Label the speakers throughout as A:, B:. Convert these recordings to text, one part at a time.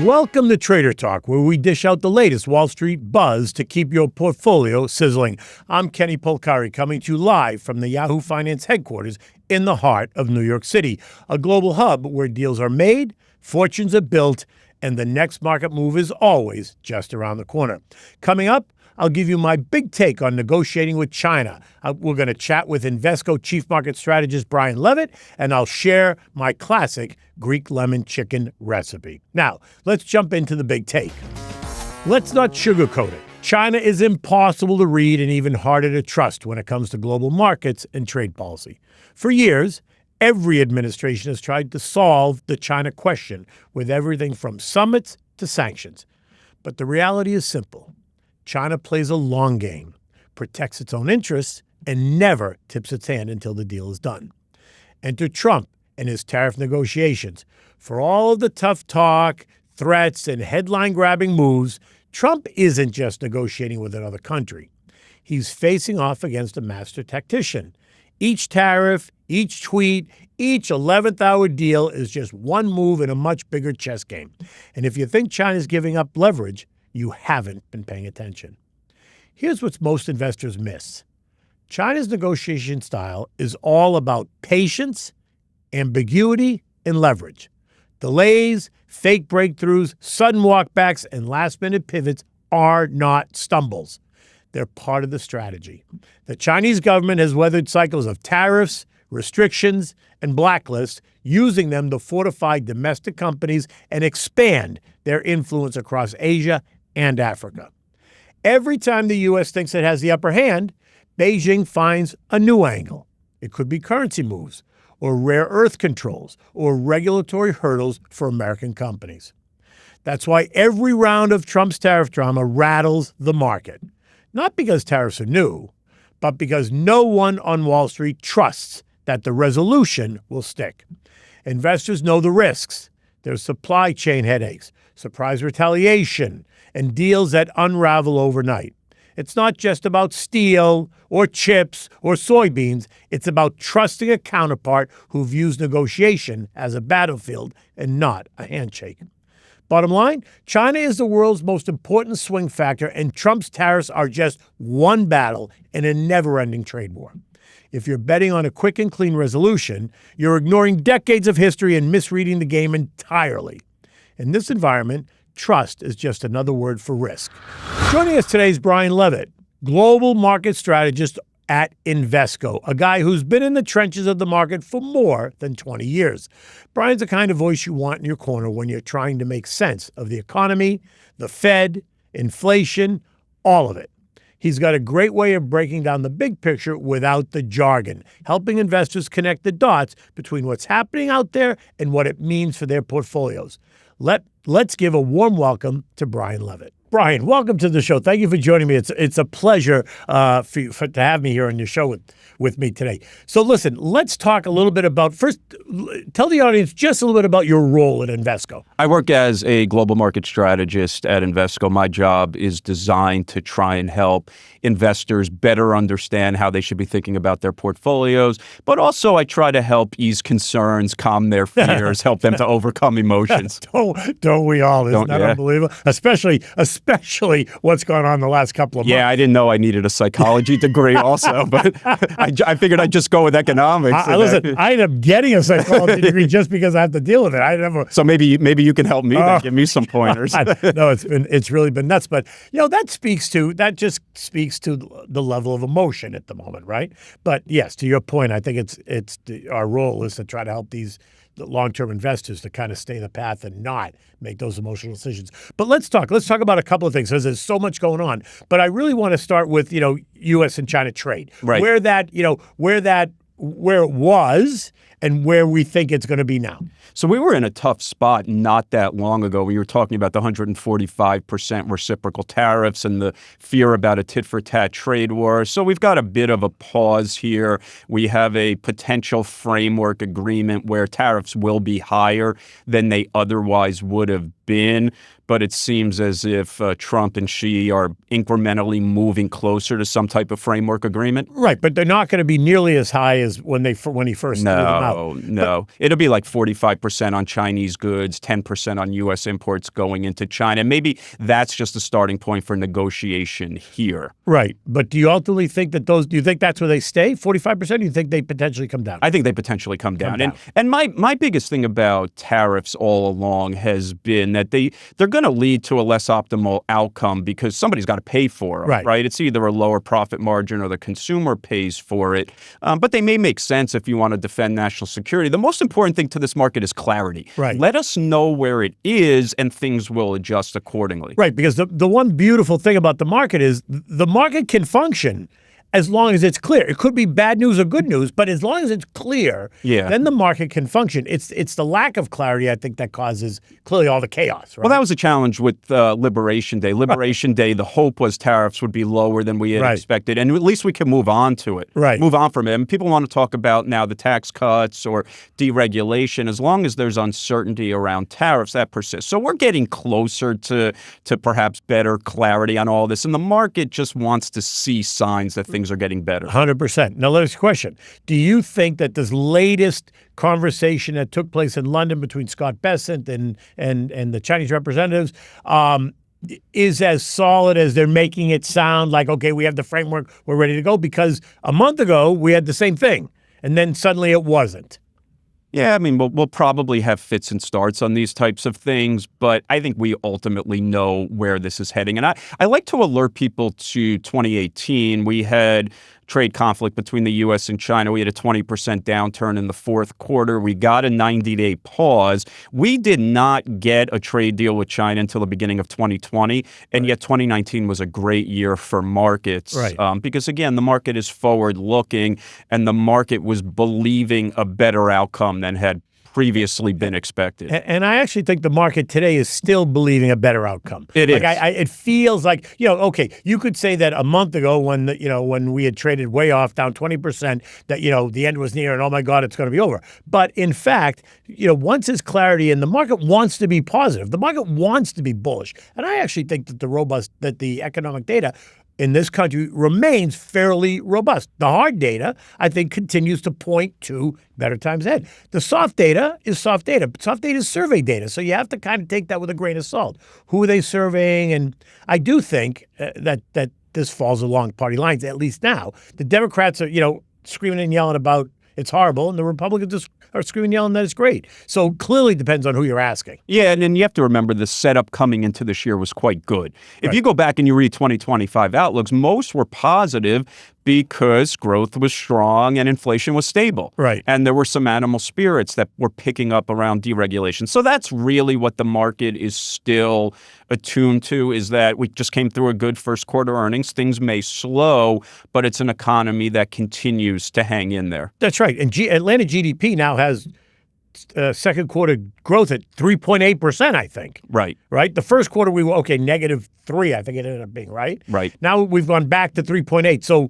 A: Welcome to Trader Talk, where we dish out the latest Wall Street buzz to keep your portfolio sizzling. I'm Kenny Polcari, coming to you live from the Yahoo Finance headquarters in the heart of New York City, a global hub where deals are made, fortunes are built, and the next market move is always just around the corner. Coming up, I'll give you my big take on negotiating with China. We're going to chat with Invesco Chief Market Strategist Brian Levitt, and I'll share my classic Greek lemon chicken recipe. Now, let's jump into the big take. Let's not sugarcoat it. China is impossible to read and even harder to trust when it comes to global markets and trade policy. For years, every administration has tried to solve the China question with everything from summits to sanctions. But the reality is simple. China plays a long game, protects its own interests, and never tips its hand until the deal is done. Enter Trump and his tariff negotiations. For all of the tough talk, threats, and headline-grabbing moves, Trump isn't just negotiating with another country. He's facing off against a master tactician. Each tariff, each tweet, each 11th-hour deal is just one move in a much bigger chess game. And if you think China's giving up leverage, you haven't been paying attention. Here's what most investors miss. China's negotiation style is all about patience, ambiguity, and leverage. Delays, fake breakthroughs, sudden walkbacks, and last-minute pivots are not stumbles. They're part of the strategy. The Chinese government has weathered cycles of tariffs, restrictions, and blacklists, using them to fortify domestic companies and expand their influence across Asia and Africa. Every time the U.S. thinks it has the upper hand, Beijing finds a new angle. It could be currency moves, or rare earth controls, or regulatory hurdles for American companies. That's why every round of Trump's tariff drama rattles the market. Not because tariffs are new, but because no one on Wall Street trusts that the resolution will stick. Investors know the risks. There's supply chain headaches, surprise retaliation, and deals that unravel overnight. It's not just about steel or chips or soybeans. It's about trusting a counterpart who views negotiation as a battlefield and not a handshake. Bottom line, China is the world's most important swing factor, and Trump's tariffs are just one battle in a never-ending trade war. If you're betting on a quick and clean resolution, you're ignoring decades of history and misreading the game entirely. In this environment, trust is just another word for risk. Joining us today is Brian Levitt, global market strategist at Invesco, a guy who's been in the trenches of the market for more than 20 years. Brian's the kind of voice you want in your corner when you're trying to make sense of the economy, the Fed, inflation, all of it. He's got a great way of breaking down the big picture without the jargon, helping investors connect the dots between what's happening out there and what it means for their portfolios. Let's give a warm welcome to Brian Levitt. Brian, welcome to the show. Thank you for joining me. It's a pleasure to have me here on your show with me today. So listen, let's talk a little bit about, first, tell the audience just a little bit about your role at Invesco.
B: I work as a global market strategist at Invesco. My job is designed to try and help investors better understand how they should be thinking about their portfolios, but also I try to help ease concerns, calm their fears, help them to overcome emotions.
A: Don't we all? Isn't that unbelievable? Especially what's gone on the last couple of months.
B: Yeah, I didn't know I needed a psychology degree also, but I figured I'd just go with economics.
A: Listen, I ended up getting a psychology degree just because I have to deal with it.
B: So maybe you can help me, give me some pointers.
A: No, it's really been nuts. But that just speaks to the level of emotion at the moment, right? But yes, to your point, I think our role is to try to help these long-term investors to kind of stay the path and not make those emotional decisions. But let's talk about a couple of things, because there's so much going on. But I really want to start with, U.S. and China trade,
B: right?
A: Where it was and where we think it's going to be now.
B: So we were in a tough spot not that long ago. We were talking about the 145% reciprocal tariffs and the fear about a tit-for-tat trade war. So we've got a bit of a pause here. We have a potential framework agreement where tariffs will be higher than they otherwise would have been. But it seems as if Trump and Xi are incrementally moving closer to some type of framework agreement.
A: Right, but they're not going to be nearly as high as when he first threw them
B: No. It'll be like 45% on Chinese goods, 10% on U.S. imports going into China. Maybe that's just a starting point for negotiation here.
A: Right. But do you ultimately think that do you think that's where they stay, 45%? Or do you think they potentially come down?
B: I think they potentially come down. And my biggest thing about tariffs all along has been that they're going to lead to a less optimal outcome because somebody's got to pay for them, right? It's either a lower profit margin or the consumer pays for it. But they may make sense if you want to defend national security. The most important thing to this market is clarity.
A: Right.
B: Let us know where it is and things will adjust accordingly.
A: Right, because the one beautiful thing about the market is the market can function as long as it's clear. It could be bad news or good news, but as long as it's clear, then the market can function. It's the lack of clarity, I think, that causes clearly all the chaos. Right?
B: Well, that was a challenge with Liberation Day. Liberation Day, the hope was tariffs would be lower than we had expected, and at least we can move on to it. Move on from it. And people want to talk about now the tax cuts or deregulation. As long as there's uncertainty around tariffs, that persists. So we're getting closer to perhaps better clarity on all this, and the market just wants to see signs that things are getting better.
A: 100%. Now, let us question. Do you think that this latest conversation that took place in London between Scott Bessent and the Chinese representatives is as solid as they're making it sound like, okay, we have the framework, we're ready to go? Because a month ago, we had the same thing, and then suddenly it wasn't.
B: Yeah, I mean, we'll probably have fits and starts on these types of things, but I think we ultimately know where this is heading. And I like to alert people to 2018. We had trade conflict between the U.S. and China. We had a 20% downturn in the fourth quarter. We got a 90-day pause. We did not get a trade deal with China until the beginning of 2020, and yet 2019 was a great year for markets. Because, again, the market is forward-looking, and the market was believing a better outcome than had previously been expected.
A: And I actually think the market today is still believing a better outcome.
B: It is.
A: It feels like, okay, you could say that a month ago when we had traded way off, down 20%, that, the end was near and, oh my God, it's going to be over. But in fact, once there's clarity and the market wants to be positive, the market wants to be bullish. And I actually think that the economic data in this country remains fairly robust. The hard data, I think, continues to point to better times ahead. The soft data is soft data. But soft data is survey data, so you have to kind of take that with a grain of salt. Who are they surveying? And I do think that this falls along party lines, at least now. The Democrats are, screaming and yelling about it's horrible, and the Republicans are screaming and yelling that it's great. So clearly depends on who you're asking.
B: Yeah, and then you have to remember the setup coming into this year was quite good. If you go back and you read 2025 outlooks, most were positive because growth was strong and inflation was stable. And there were some animal spirits that were picking up around deregulation. So that's really what the market is still attuned to, is that we just came through a good first quarter earnings. Things may slow, but it's an economy that continues to hang in there.
A: That's right. And Atlanta GDP now has second quarter growth at 3.8%, I think. Right. The first quarter we were, -3, I think it ended up being, right? Now we've gone back to 3.8. So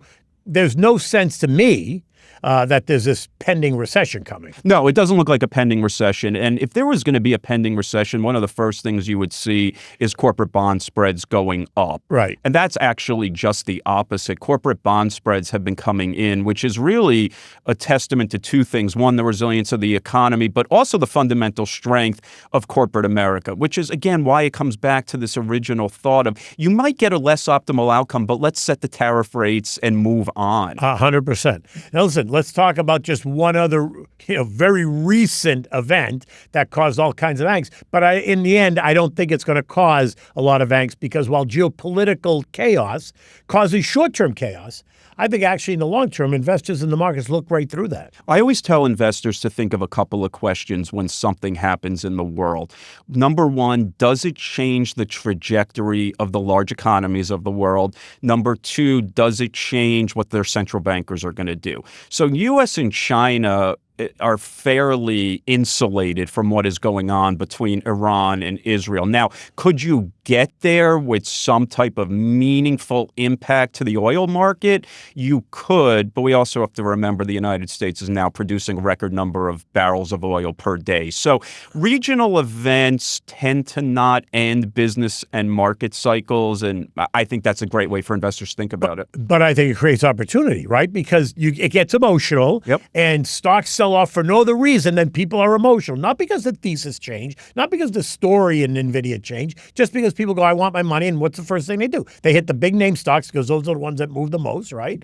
A: there's no sense to me that there's this pending recession coming.
B: No, it doesn't look like a pending recession. And if there was going to be a pending recession, one of the first things you would see is corporate bond spreads going up. And that's actually just the opposite. Corporate bond spreads have been coming in, which is really a testament to two things. One, the resilience of the economy, but also the fundamental strength of corporate America, which is, again, why it comes back to this original thought of you might get a less optimal outcome, but let's set the tariff rates and move on.
A: 100%. Now, listen, let's talk about just one other, very recent event that caused all kinds of angst. But in the end, I don't think it's going to cause a lot of angst, because while geopolitical chaos causes short-term chaos, I think actually in the long term, investors in the markets look right through that.
B: I always tell investors to think of a couple of questions when something happens in the world. Number one, does it change the trajectory of the large economies of the world? Number two, does it change what their central bankers are going to do? So U.S. and China are fairly insulated from what is going on between Iran and Israel. Now, could you get there with some type of meaningful impact to the oil market, you could, but we also have to remember the United States is now producing a record number of barrels of oil per day. So regional events tend to not end business and market cycles, and I think that's a great way for investors to think about it.
A: But I think it creates opportunity, right? Because it gets emotional, and stocks sell off for no other reason than people are emotional. Not because the thesis changed, not because the story in NVIDIA changed, just because people go, I want my money, and what's the first thing they do? They hit the big name stocks because those are the ones that move the most, right?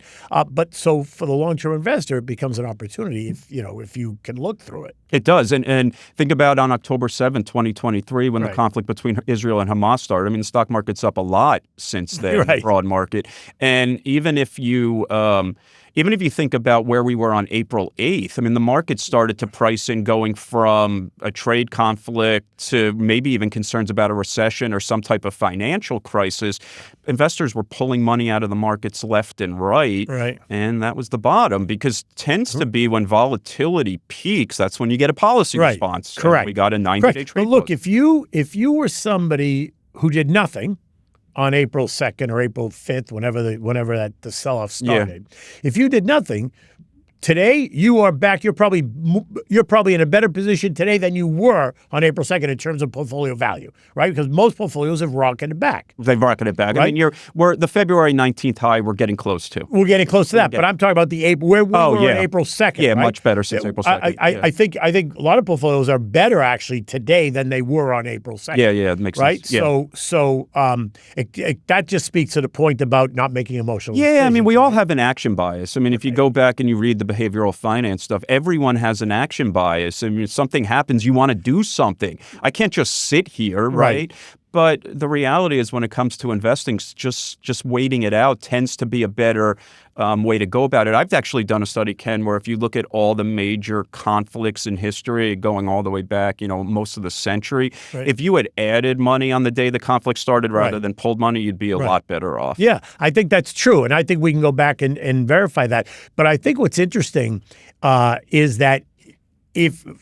A: But so for the long-term investor, it becomes an opportunity if you can look through it.
B: It does. And think about on October 7th, 2023, when the conflict between Israel and Hamas started. I mean, the stock market's up a lot since then, the broad market. And even if you think about where we were on April 8th, I mean, the market started to price in going from a trade conflict to maybe even concerns about a recession or some type of financial crisis. Investors were pulling money out of the markets left and right. And that was the bottom, because tends to be when volatility peaks, that's when you get a policy response.
A: Correct.
B: And we got a 90-day trade.
A: But look, if you were somebody who did nothing on April 2nd or April 5th, whenever the sell-off started, if you did nothing, today you are back. You're probably in a better position today than you were on April 2nd in terms of portfolio value, right? Because most portfolios have rocketed back.
B: They've rocketed back.
A: Right?
B: I mean, we're the February 19th high. We're getting close to.
A: We're getting close to that, but I'm talking about the April. Where we were on April 2nd.
B: Yeah,
A: right?
B: much better since April 2nd.
A: I think a lot of portfolios are better actually today than they were on April 2nd.
B: Yeah, it makes sense.
A: Yeah. So that just speaks to the point about not making emotional decisions.
B: I mean, we all have an action bias. I mean, if you go back and you read the behavioral finance stuff, everyone has an action bias. I mean, if something happens, you want to do something. I can't just sit here, right? But the reality is, when it comes to investing, just waiting it out tends to be a better way to go about it. I've actually done a study, Ken, where if you look at all the major conflicts in history, going all the way back, most of the century, if you had added money on the day the conflict started rather than pulled money, you'd be a lot better off.
A: Yeah, I think that's true. And I think we can go back and verify that. But I think what's interesting is that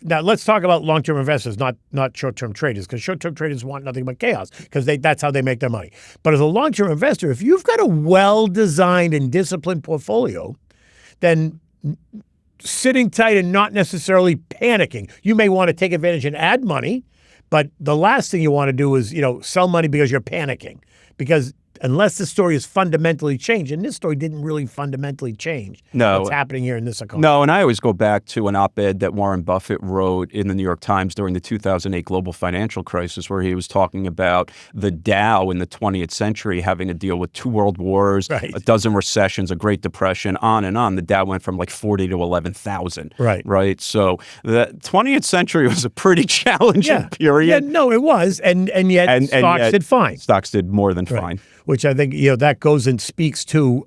A: now let's talk about long-term investors, not short-term traders, because short-term traders want nothing but chaos because that's how they make their money. But as a long-term investor, if you've got a well-designed and disciplined portfolio, then sitting tight and not necessarily panicking. You may want to take advantage and add money, but the last thing you want to do is, sell money because you're panicking. Because unless the story is fundamentally changed, and this story didn't really fundamentally change what's happening here in this economy.
B: No, and I always go back to an op-ed that Warren Buffett wrote in the New York Times during the 2008 global financial crisis, where he was talking about the Dow in the 20th century having to deal with 2 world wars, a dozen recessions, a Great Depression, on and on. The Dow went from like 40 to 11,000. Right. So the 20th century was a pretty challenging period.
A: Yeah, no, it was. And yet stocks did fine.
B: Stocks did more than fine.
A: Which I think, that goes and speaks to,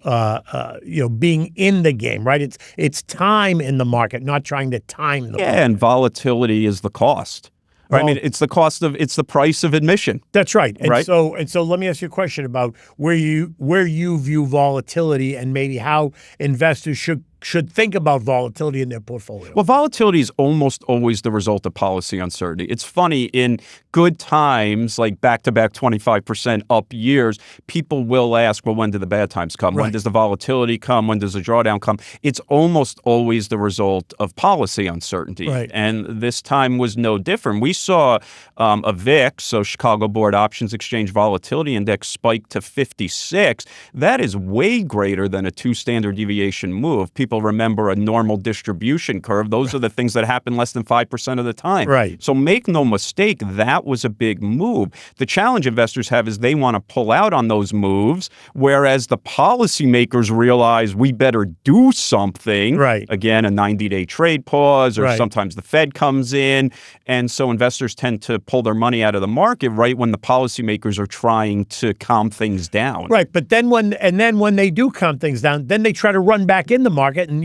A: being in the game, right? It's time in the market, not trying to time the market.
B: And volatility is the cost. Right? I mean, it's the price of admission.
A: That's right. And so let me ask you a question about where you view volatility and maybe how investors should think about volatility in their portfolio.
B: Well, volatility is almost always the result of policy uncertainty. It's funny, in good times, like back-to-back 25% up years, people will ask, well, when do the bad times come? When does the volatility come? When does the drawdown come? It's almost always the result of policy uncertainty. And this time was no different. We saw a VIX, so Chicago Board Options Exchange Volatility Index, spike to 56. That is way greater than a 2 standard deviation move. People remember a normal distribution curve. Those are the things that happen less than 5% of the time. So make no mistake, that was a big move. The challenge investors have is they want to pull out on those moves, whereas the policymakers realize we better do something. Again, a 90-day trade pause, or sometimes the Fed comes in. And so investors tend to pull their money out of the market right when the policymakers are trying to calm things down.
A: But then when they do calm things down, then they try to run back in the market and,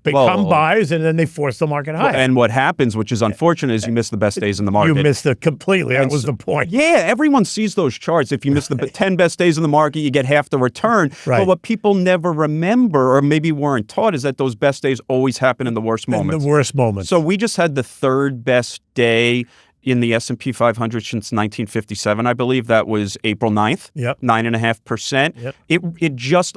A: become buyers, and then they force the market higher.
B: And what happens, which is unfortunate, is you miss the best days in the market.
A: You missed it completely. That was the point.
B: Yeah, everyone sees those charts. If you miss the 10 best days in the market, you get half the return. But what people never remember, or maybe weren't taught, is that those best days always happen in the worst moments.
A: In the worst moments.
B: So we just had the 3rd best day in the S&P 500 since 1957, I believe. That was April 9th,
A: Yep.
B: 9.5%.
A: Yep.
B: It just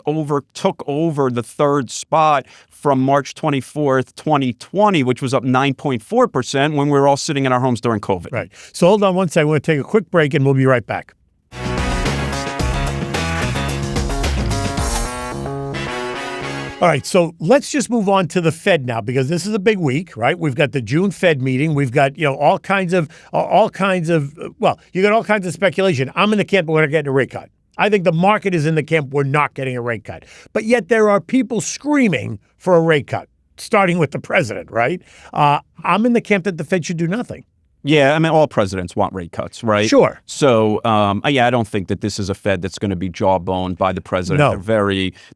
B: took over the third spot from March 24th, 2020, which was up 9.4% when we were all sitting in our homes during COVID.
A: Right. So hold on one second. We're going to take a quick break and we'll be right back. All right, so let's just move on to the Fed now, because this is a big week, right? We've got the June Fed meeting. We've got, all kinds of you got all kinds of speculation. I'm in the camp we're not getting a rate cut. I think the market is in the camp we're not getting a rate cut. But yet there are people screaming for a rate cut, starting with the president, right? I'm in the camp that the Fed should do nothing.
B: Yeah, I mean, all presidents want rate cuts, right?
A: Sure.
B: So, I don't think that this is a Fed that's going to be jawboned by the president.
A: No.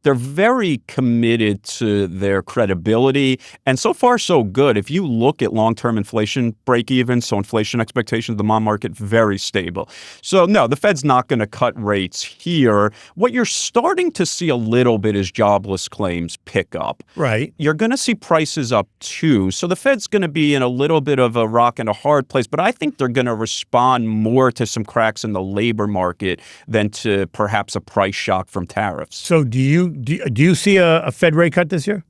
B: They're very committed to their credibility, and so far so good. If you look at long-term inflation break-even, so inflation expectations of the bond market, very stable. So, no, the Fed's not going to cut rates here. What you're starting to see a little bit is jobless claims pick up.
A: Right.
B: You're going to see prices up too. So the Fed's going to be in a little bit of a rock and a hard place. But I think they're going to respond more to some cracks in the labor market than to perhaps a price shock from tariffs.
A: So do you see a Fed rate cut this year?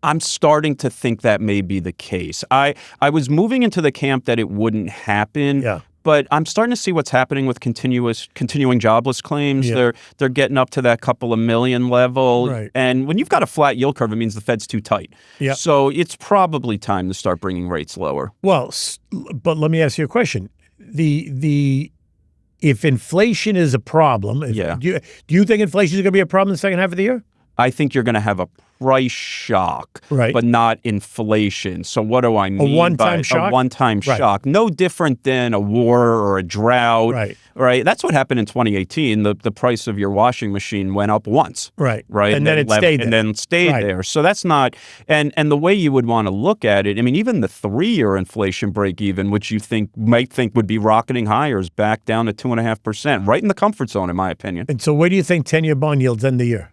B: I'm starting to think that may be the case. I was moving into the camp that it wouldn't happen.
A: Yeah.
B: But I'm starting to see what's happening with continuing jobless claims.
A: Yeah.
B: They're getting up to that couple of million level.
A: Right.
B: And when you've got a flat yield curve, it means the Fed's too tight.
A: Yeah.
B: So it's probably time to start bringing rates lower.
A: Well, but let me ask you a question. If inflation is a problem, do you think inflation is going to be a problem in the second half of the year?
B: I think you're going to have a price shock,
A: right,
B: but not inflation. So what do I mean?
A: A one-time shock?
B: A one-time shock. No different than a war or a drought. Right. That's what happened in 2018. The price of your washing machine went up once. Right.
A: And then it stayed there.
B: And then stayed there. So that's not, and the way you would want to look at it, I mean, even the 3-year inflation break even, which you might think would be rocketing higher, is back down to 2.5%, right in the comfort zone, in my opinion.
A: And so where do you think 10-year bond yields end the year?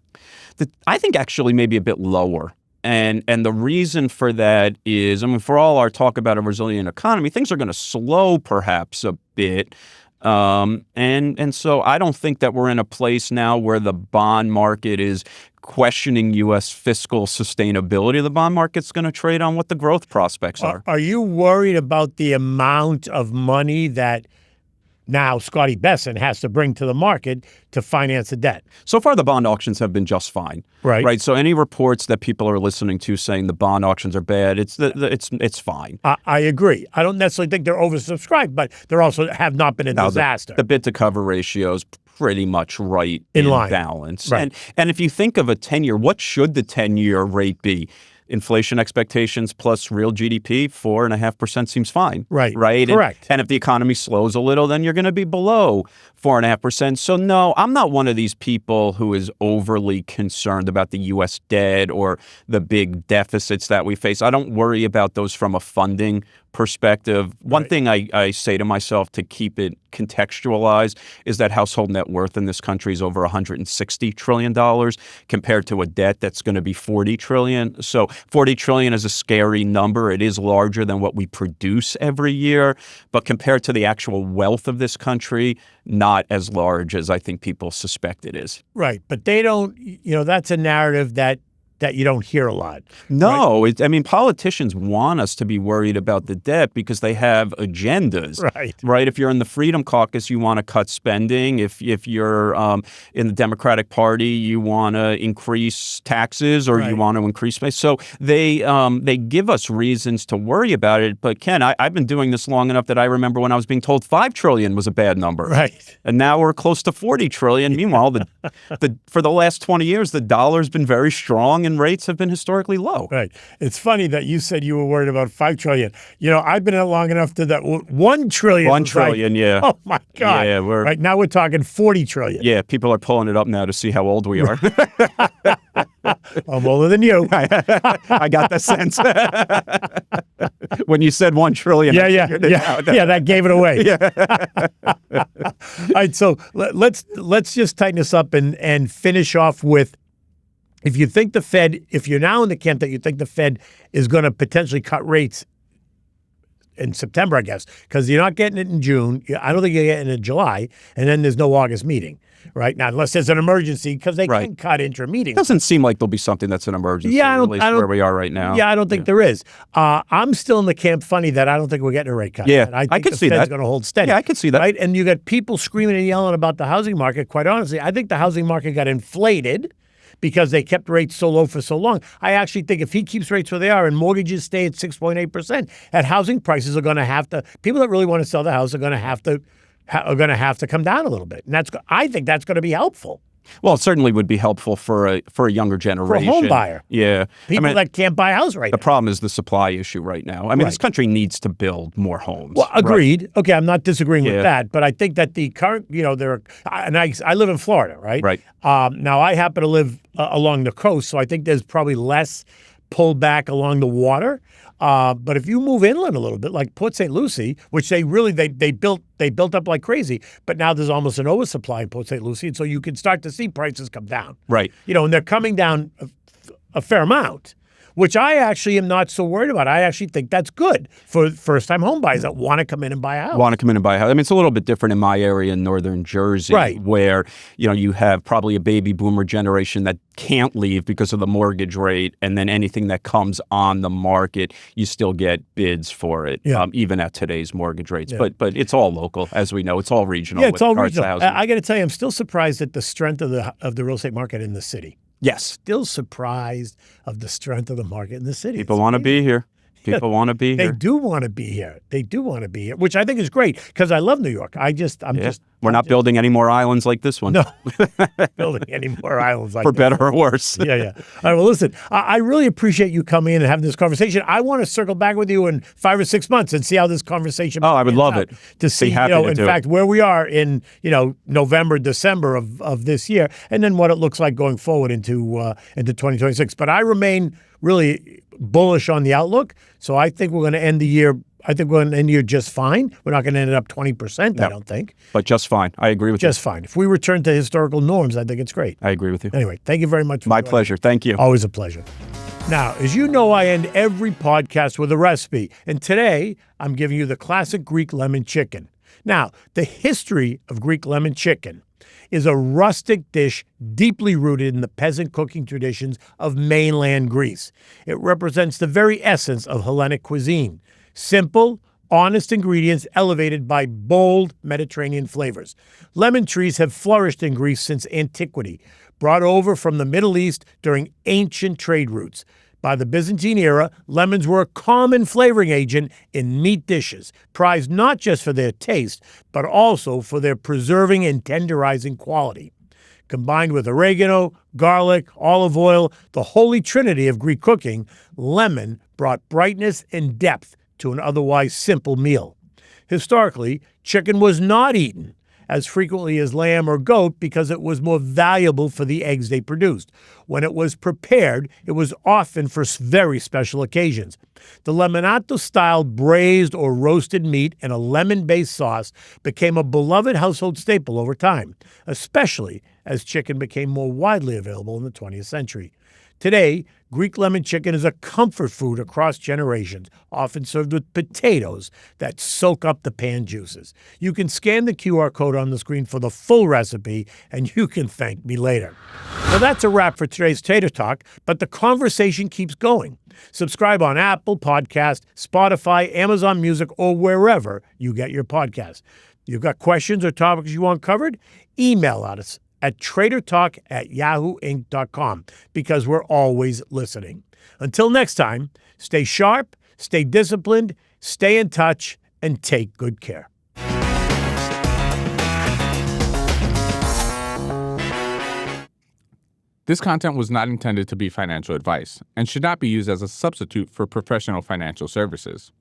B: I think actually maybe a bit lower. And the reason for that is, I mean, for all our talk about a resilient economy, things are going to slow perhaps a bit. And so I don't think that we're in a place now where the bond market is questioning U.S. fiscal sustainability. The bond market's going to trade on what the growth prospects are.
A: Are you worried about the amount of money that now Scotty Besson has to bring to the market to finance the debt?
B: So far, the bond auctions have been just fine. Right. So any reports that people are listening to saying the bond auctions are bad, it's fine.
A: I agree. I don't necessarily think they're oversubscribed, but they also have not been a disaster.
B: The bid to cover ratio is pretty much right in line. Balance.
A: Right.
B: And if you think of a 10-year, what should the 10-year rate be? Inflation expectations plus real GDP, 4.5% seems fine. Right.
A: Correct.
B: And if the economy slows a little, then you're going to be below 4.5%. So no, I'm not one of these people who is overly concerned about the U.S. debt or the big deficits that we face. I don't worry about those from a funding perspective. One thing I say to myself to keep it contextualized is that household net worth in this country is over $160 trillion compared to a debt that's going to be $40 trillion. So $40 trillion is a scary number. It is larger than what we produce every year, but compared to the actual wealth of this country, not as large as I think people suspect it is.
A: Right. But they don't, that's a narrative that you don't hear a lot.
B: No, right? I mean, politicians want us to be worried about the debt because they have agendas. Right. If you're in the Freedom Caucus, you want to cut spending. If you're in the Democratic Party, you want to increase taxes or you want to increase space. So they give us reasons to worry about it. But Ken, I've been doing this long enough that I remember when I was being told $5 trillion was a bad number.
A: Right.
B: And now we're close to $40 trillion. Meanwhile, for the last 20 years, the dollar's been very strong and rates have been historically low.
A: Right. It's funny that you said you were worried about $5 trillion. I've been in it long enough to that $1 trillion.
B: $1 trillion, yeah.
A: Oh my God.
B: Yeah,
A: right now we're talking $40 trillion.
B: Yeah, people are pulling it up now to see how old we are.
A: I'm older than you.
B: I got the sense. When you said $1 trillion,
A: yeah, that gave it away. All right, so let's just tighten this up and finish off with, if you're now in the camp that you think the Fed is going to potentially cut rates in September, I guess, because you're not getting it in June. I don't think you're getting it in July, and then there's no August meeting, right? Now, unless there's an emergency, because they can cut intra meetings.
B: Doesn't seem like there'll be something that's an emergency, at least where we are right now.
A: Yeah, I don't think there is. I'm still in the camp funny that I don't think we're getting a rate cut.
B: Yeah,
A: I think
B: I could
A: the
B: see
A: Fed's
B: that.
A: going to hold steady.
B: Yeah, I could see that.
A: Right? And you got people screaming and yelling about the housing market. Quite honestly, I think the housing market got inflated because they kept rates so low for so long. I actually think if he keeps rates where they are and mortgages stay at 6.8%, that housing prices are going to have to, people that really want to sell the house are going to have to come down a little bit. And I think that's going to be helpful.
B: Well, it certainly would be helpful for a younger generation.
A: For a home buyer.
B: Yeah.
A: People that can't buy a house right now.
B: The problem is the supply issue right now. I mean, this country needs to build more homes.
A: Well, agreed. Right? Okay, I'm not disagreeing with that, but I think that the current, I live in Florida, right?
B: Right.
A: Now, I happen to live along the coast, so I think there's probably less pullback along the water. But if you move inland a little bit, like Port St. Lucie, which they built up like crazy, but now there's almost an oversupply in Port St. Lucie, and so you can start to see prices come down.
B: Right.
A: And they're coming down a fair amount, which I actually am not so worried about. I actually think that's good for first-time home buyers that want to come in and buy a house.
B: I mean, it's a little bit different in my area in northern Jersey, where you have probably a baby boomer generation that can't leave because of the mortgage rate, and then anything that comes on the market, you still get bids for it, even at today's mortgage rates.
A: Yeah.
B: But it's all local, as we know. It's all regional.
A: Yeah, it's all regional. I got to tell you, I'm still surprised at the strength of the real estate market in the city.
B: Yes.
A: Still surprised of the strength of the market in the city.
B: People want to be here. People want to be here.
A: They do want to be here. They do want to be here, which I think is great because I love New York.
B: We're not building any more islands like this one.
A: No, building any more islands like
B: for
A: this.
B: better or worse.
A: Yeah. All right. Well, listen, I really appreciate you coming in and having this conversation. I want to circle back with you in 5 or 6 months and see how this conversation.
B: Oh, I would love it
A: to see. In fact, where we are in November, December of this year, and then what it looks like going forward into 2026. But I remain really bullish on the outlook. So I think we're going to end the year. I think we're going to end the year just fine. We're not going to end it up 20%, no, I don't think.
B: But just fine. I agree with you.
A: Just fine. If we return to historical norms, I think it's great.
B: I agree with you.
A: Anyway, thank you very much.
B: My pleasure. Thank you.
A: Always a pleasure. Now, as you know, I end every podcast with a recipe. And today, I'm giving you the classic Greek lemon chicken. Now, the history of Greek lemon chicken is a rustic dish deeply rooted in the peasant cooking traditions of mainland Greece. It represents the very essence of Hellenic cuisine. Simple, honest ingredients elevated by bold Mediterranean flavors. Lemon trees have flourished in Greece since antiquity, brought over from the Middle East during ancient trade routes. By the Byzantine era, lemons were a common flavoring agent in meat dishes, prized not just for their taste, but also for their preserving and tenderizing quality. Combined with oregano, garlic, olive oil, the holy trinity of Greek cooking, lemon brought brightness and depth to an otherwise simple meal. Historically, chicken was not eaten as frequently as lamb or goat because it was more valuable for the eggs they produced. When it was prepared, it was often for very special occasions. The lemonato-style braised or roasted meat in a lemon-based sauce became a beloved household staple over time, especially as chicken became more widely available in the 20th century. Today, Greek lemon chicken is a comfort food across generations, often served with potatoes that soak up the pan juices. You can scan the QR code on the screen for the full recipe, and you can thank me later. Well, that's a wrap for today's Tater Talk, but the conversation keeps going. Subscribe on Apple Podcast, Spotify, Amazon Music, or wherever you get your podcasts. You've got questions or topics you want covered? Email us at tradertalk@yahooinc.com because we're always listening. Until next time, stay sharp, stay disciplined, stay in touch, and take good care.
C: This content was not intended to be financial advice and should not be used as a substitute for professional financial services.